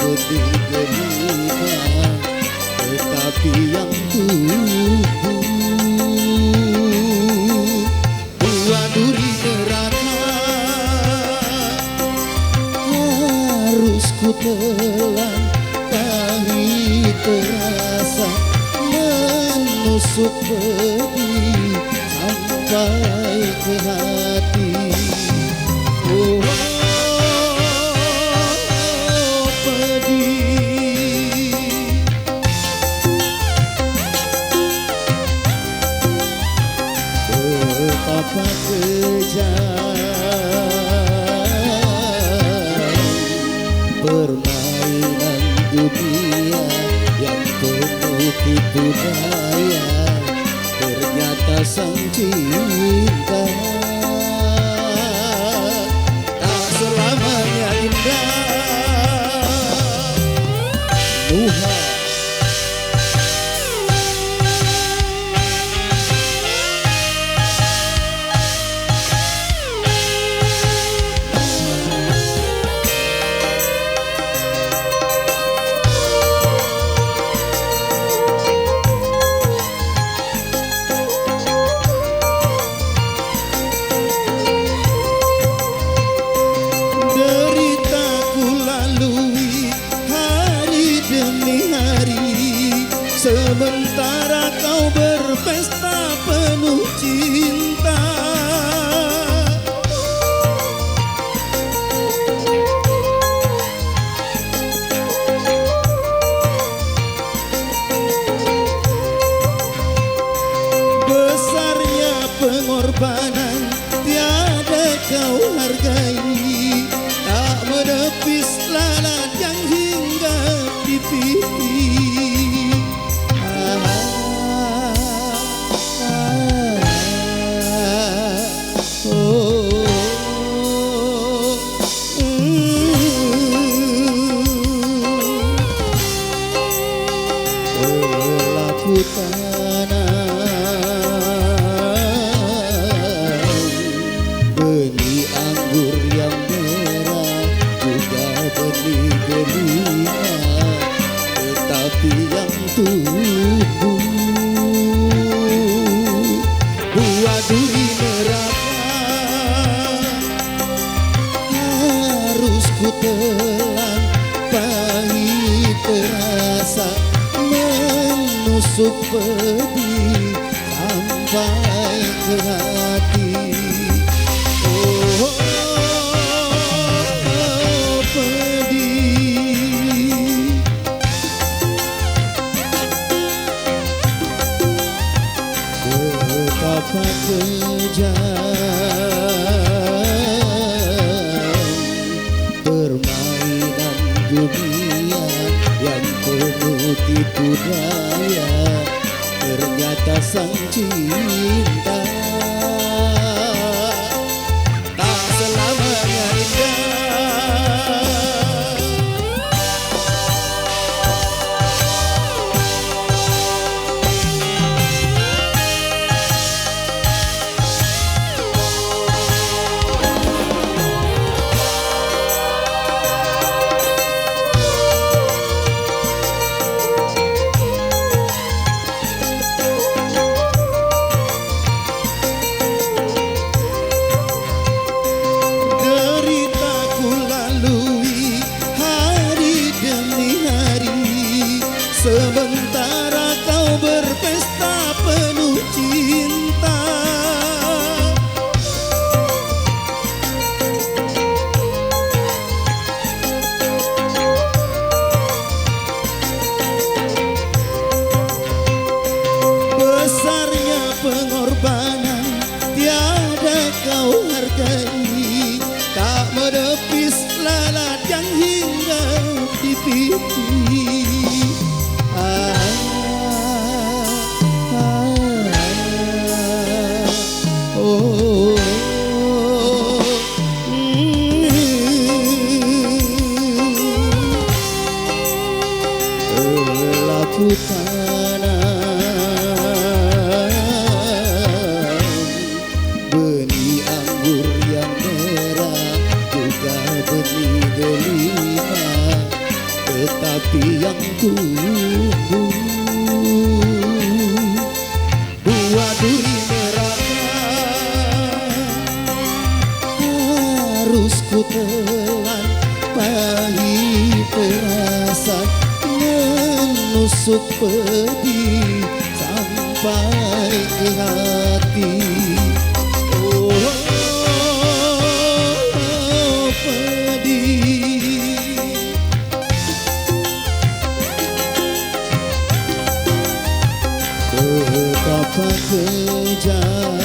benih delima, tetapi yang tumbuh buah duri neraka harus ku telan, pahit terasa menusuk pedih sampai ke hati. Oh, pedih. Betapa kejam permainan dunia yang penuh tipu daya. Ternyata sang cinta tak selamanya indah. Nuha. Sementara kau berpesta penuh cinta, besarnya pengorbanan tiada kau hargai, tak menepis lalat yang hinggap di pipi. Benih anggur yang merah juga benih delima, tetapi yang tumbuh buah duri neraka harus ku telan, pahit terasa menusuk pedih sampai ke hati. Oh, pedih. Betapa kejam permainan dunia yang penuh tipu daya. Ternyata sang cinta tak selamanya indah. Sementara kau berpesta penuh cinta, besarnya pengorbanan tiada kau hargai, tak menepis lalat yang hinggap di pipi. Laku tanam benih anggur yang merah juga benih delima, tetapi yang tumbuh. Buah duri neraka harus ku telan, pahit terasa menusuk pedih sampai ke hati. Betapa kejam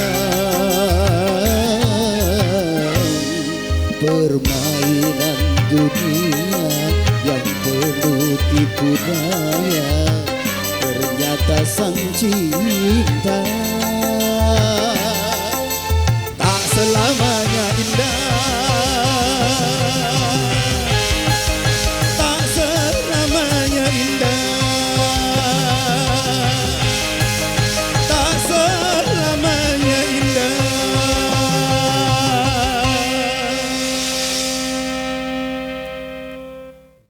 permainan dunia yang penuh tipu daya. Ternyata sang cinta